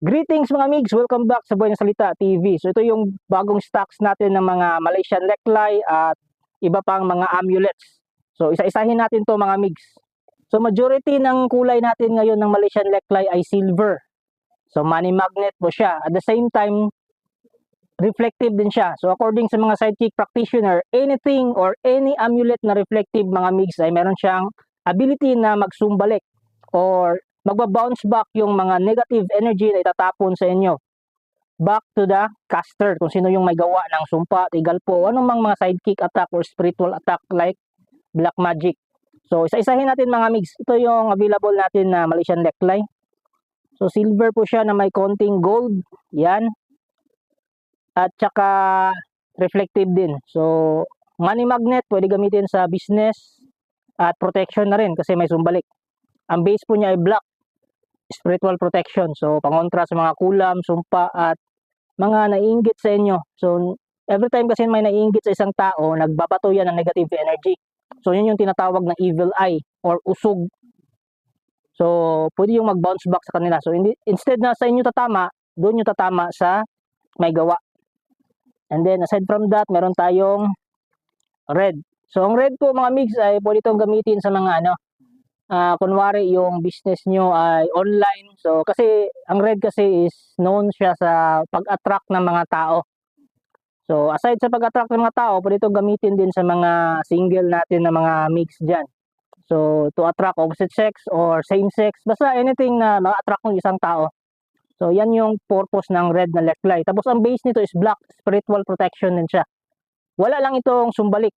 Greetings mga migs! Welcome back sa Buhay ng Salita TV. So ito yung bagong stocks natin ng mga Malaysian Leklay at iba pang mga amulets. So isa-isahin natin to mga migs. So majority ng kulay natin ngayon ng Malaysian Leklay ay silver. So money magnet po siya. At the same time, reflective din siya. So according sa mga sidekick practitioner, anything or any amulet na reflective mga migs ay meron siyang ability na magsumbalik or magba-bounce back yung mga negative energy na itatapon sa inyo back to the caster, kung sino yung may gawa ng sumpa, tigalpo, anong mga sidekick attack or spiritual attack like black magic. So isa-isahin natin mga migs. Ito yung available natin na Malaysian Leklay. So silver po siya na may konting gold, yan, at saka reflective din. So money magnet pwede gamitin sa business at protection na rin kasi may sumbalik. Ang base po niya ay black, spiritual protection. So pangontra sa mga kulam, sumpa at mga naiinggit sa inyo. So every time kasi may naiinggit sa isang tao, nagbabato yan ng negative energy. So yun yung tinatawag na evil eye or usog. So pwede yung mag-bounce back sa kanila. So instead na sa inyo tatama, doon yung tatama sa may gawa. And then aside from that, meron tayong red. So ang red po mga migs ay pwede itong gamitin sa mga kunwari yung business nyo ay online. So kasi ang red kasi is known siya sa pag-attract ng mga tao. So aside sa pag-attract ng mga tao, pwede itong gamitin din sa mga single natin na mga mix dyan. So to attract opposite sex or same sex, basta anything na ma-attract ng isang tao. So yan yung purpose ng red na Leklay. Tapos ang base nito is black, spiritual protection din siya. Wala lang itong sumbalik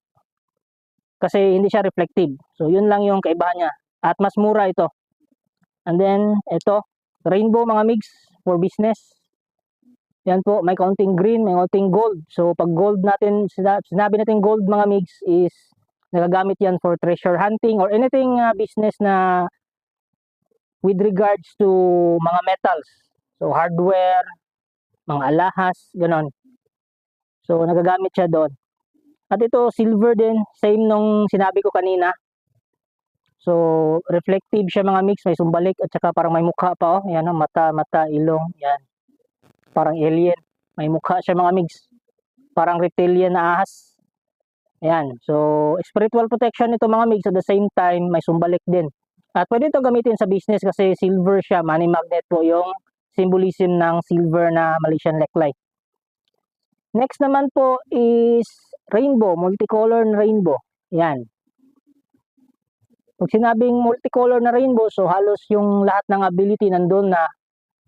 kasi hindi siya reflective. So yun lang yung kaibahan niya. At mas mura ito. And then, ito, rainbow mga migs for business. Yan po, may kaunting green, may kaunting gold. So, pag gold natin, sinabi natin gold mga migs is nagagamit yan for treasure hunting or anything business na with regards to mga metals. So, hardware, mga alahas, ganon. So, nagagamit siya doon. At ito, silver din, same nung sinabi ko kanina. So, reflective siya mga mix, may sumbalik at saka parang may mukha pa, oh. Yan, oh, mata, ilong, yan. Parang alien. May mukha siya mga mix. Parang reptilian na ahas. Yan. So, spiritual protection ito mga mix. At the same time, may sumbalik din. At pwede ito gamitin sa business kasi silver siya. Money magnet po yung symbolism ng silver na Malaysian Leklay. Next naman po is rainbow, multicolor rainbow. Yan. Pag sinabing multicolor na rainbow, so halos yung lahat ng ability nandun na,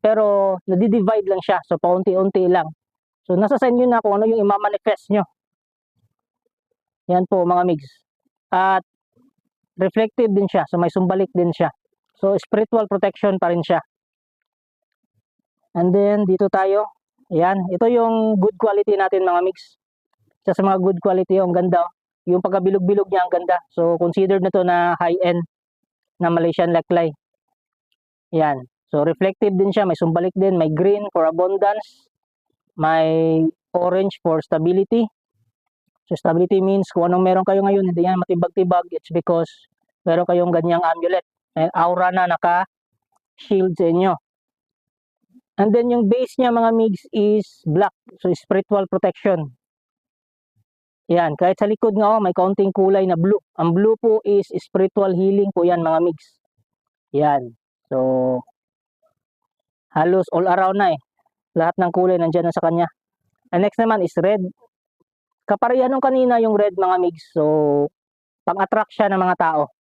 pero nadi-divide lang siya. So paunti-unti lang. So nasa sa inyo na kung ano yung ima-manifest nyo. Yan po mga migs. At reflective din siya. So may sumbalik din siya. So spiritual protection pa rin siya. And then dito tayo. Yan. Ito yung good quality natin mga migs. Isa sa mga good quality yung ganda. Yung pagkabilog-bilog niya ang ganda. So considered na to na high-end na Malaysian Leklay. Yan. So reflective din siya, may sumbalik din, may green for abundance, may orange for stability. So stability means kung anong meron kayo ngayon, hindi yan matibag-tibag. It's because meron kayong ganyang amulet. May aura na naka-shield sa inyo. And then yung base niya mga migs is black. So spiritual protection. Yan, kahit sa likod nga may kaunting kulay na blue. Ang blue po is spiritual healing po yan mga migs. Yan. So, halos all around na eh. Lahat ng kulay nandiyan na sa kanya. And next naman is red. Kaparehan nung kanina yung red mga migs. So, pang-attract siya ng mga tao.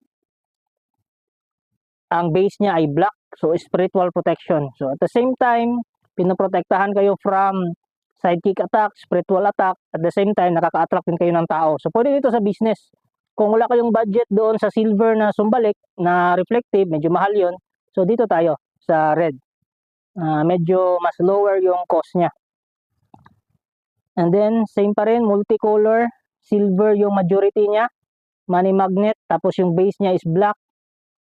Ang base niya ay black. So, spiritual protection. So, at the same time, pinoprotektahan kayo from sidekick attack, spiritual attack, at the same time, nakaka-attract din kayo ng tao. So, pwede dito sa business. Kung wala kayong budget doon sa silver na sumbalik, na reflective, medyo mahal yon. So, dito tayo sa red. Medyo mas lower yung cost niya. And then, same pa rin, multicolor, silver yung majority niya, money magnet, tapos yung base niya is black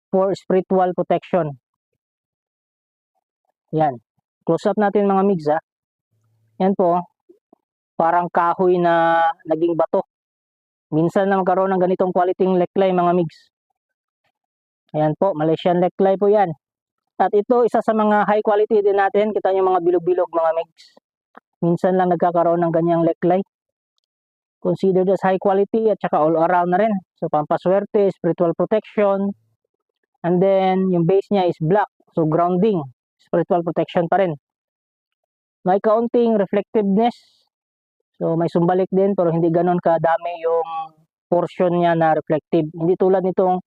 for spiritual protection. Yan. Close up natin mga migs ha. Yan po, parang kahoy na naging bato. Minsan na magkaroon ng ganitong quality Leklay mga migs. Ayan po, Malaysian Leklay po yan. At ito, isa sa mga high quality din natin. Kita nyo mga bilog-bilog mga migs. Minsan lang nagkakaroon ng ganyang leklay. Considered as high quality at saka all around na rin. So pampaswerte, spiritual protection. And then yung base niya is black. So grounding, spiritual protection pa rin. May kaunting reflectiveness. So may sumbalik din pero hindi ganon kadami yung portion niya na reflective. Hindi tulad nitong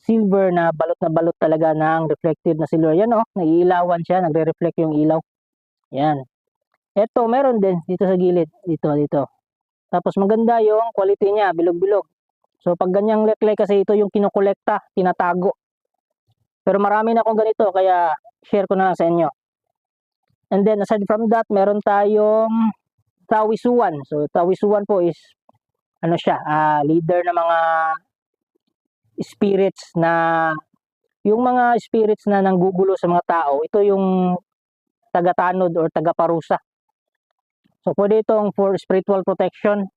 silver na balot talaga ng reflective na silver. Yan oh, naiilawan siya, nagre-reflect yung ilaw. Yan. Ito, meron din dito sa gilid. Dito. Tapos maganda yung quality niya, bilog-bilog. So pag ganyang leklay kasi ito yung kinukolekta, tinatago. Pero marami na akong ganito kaya share ko na lang sa inyo. And then aside from that, meron tayong Tawisuan. So Tawisuan po is ano siya, leader ng mga spirits na yung mga spirits na nanggugulo sa mga tao, ito yung tagatanod or tagaparusa. So pwede itong for spiritual protection.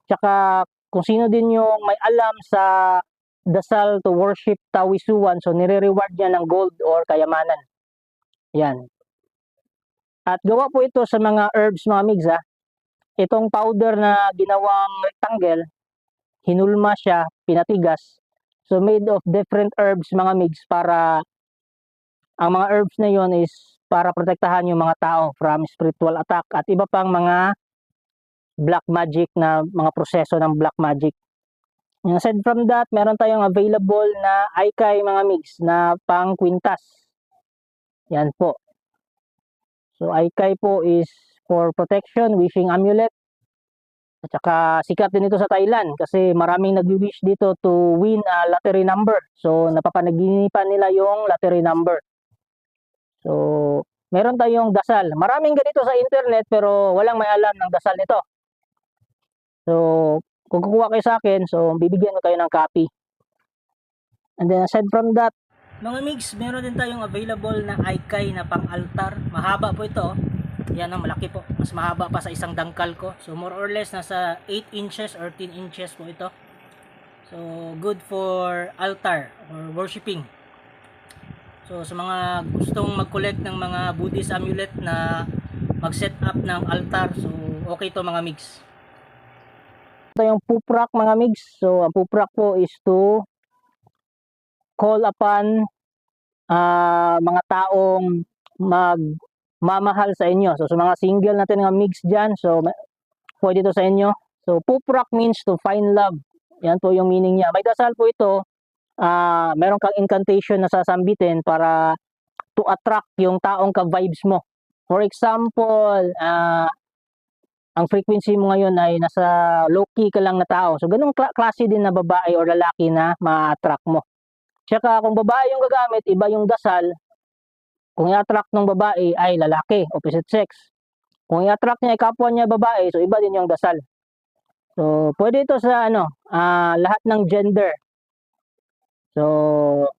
Tsaka kung sino din yung may alam sa dasal to worship Tawisuan, so nire-reward niya ng gold or kayamanan. Yan. At gawa po ito sa mga herbs mga migs ha. Itong powder na ginawang rectangle, hinulma siya, pinatigas. So made of different herbs mga migs para ang mga herbs na yon is para protektahan yung mga tao from spiritual attack at iba pang mga black magic na mga proseso ng black magic. And aside from that, meron tayong available na Aikai mga migs na pang kwintas. Yan po. So Aikai po is for protection, wishing amulet. At saka sikat din ito sa Thailand kasi maraming nag-wish dito to win a lottery number. So napapanaginipan nila yung lottery number. So meron tayong dasal. Maraming ganito sa internet pero walang may alam ng dasal nito. So kung kukuha kayo sa akin, so bibigyan ko kayo ng copy. And then aside from that, mga migs, meron din tayong available na Aikai na pang-altar. Mahaba po ito. Yan ang malaki po. Mas mahaba pa sa isang dangkal ko. So more or less nasa 8 inches or 10 inches po ito. So good for altar or worshiping. So sa mga gustong mag-collect ng mga Buddhist amulet na mag-set up ng altar, so okay to mga migs. Ito yung puprak mga migs. So ang puprak po is to call upon mga taong magmamahal sa inyo. So sa mga single natin mga migs dyan, so pwede to sa inyo. So puprak means to find love. Yan po yung meaning niya. May dasal po ito. Meron kang incantation na sasambitin para to attract yung taong ka-vibes mo. For example, ang frequency mo ngayon ay nasa low-key ka lang na tao. So, ganung klase din na babae o lalaki na ma-attract mo. Tsaka, kung babae yung gagamit, iba yung dasal. Kung i-attract ng babae ay lalaki, opposite sex. Kung i-attract niya ay kapwa niya babae, so iba din yung dasal. So, pwede ito sa lahat ng gender. So,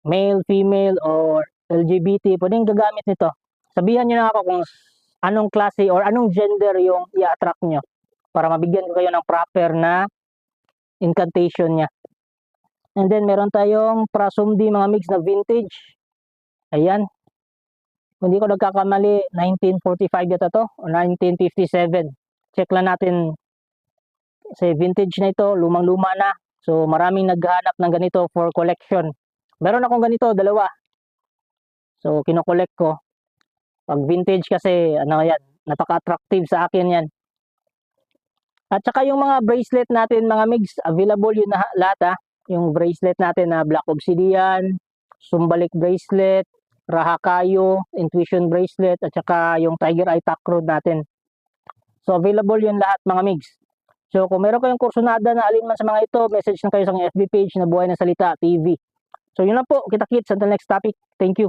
male, female, or LGBT, pwedeng gagamit nito. Sabihan nyo na ako kung anong klase or anong gender yung i-attract nyo para mabigyan ko kayo ng proper na incantation niya. And then, meron tayong Prasumdi mga migs na vintage. Ayan. Kung hindi ko nagkakamali, 1945 yata to o 1957. Check lang natin kasi vintage na ito, lumang-luma na. So, maraming naghahanap ng ganito for collection. Meron akong ganito, dalawa. So, kinokollect ko. Pag vintage kasi, yan, napaka-attractive sa akin yan. At saka yung mga bracelet natin, mga migs, available yun na lahat ha. Yung bracelet natin na Black Obsidian, Sumbalik bracelet, Rahakayo, Intuition bracelet, at saka yung Tiger Eye Tack Rod natin. So, available yun lahat, mga migs. So, kung meron kayong kursunada na alinman sa mga ito, message na kayo sa FB page na Buhay ng Salita TV. So, yun lang po. Kita-kits until next topic. Thank you.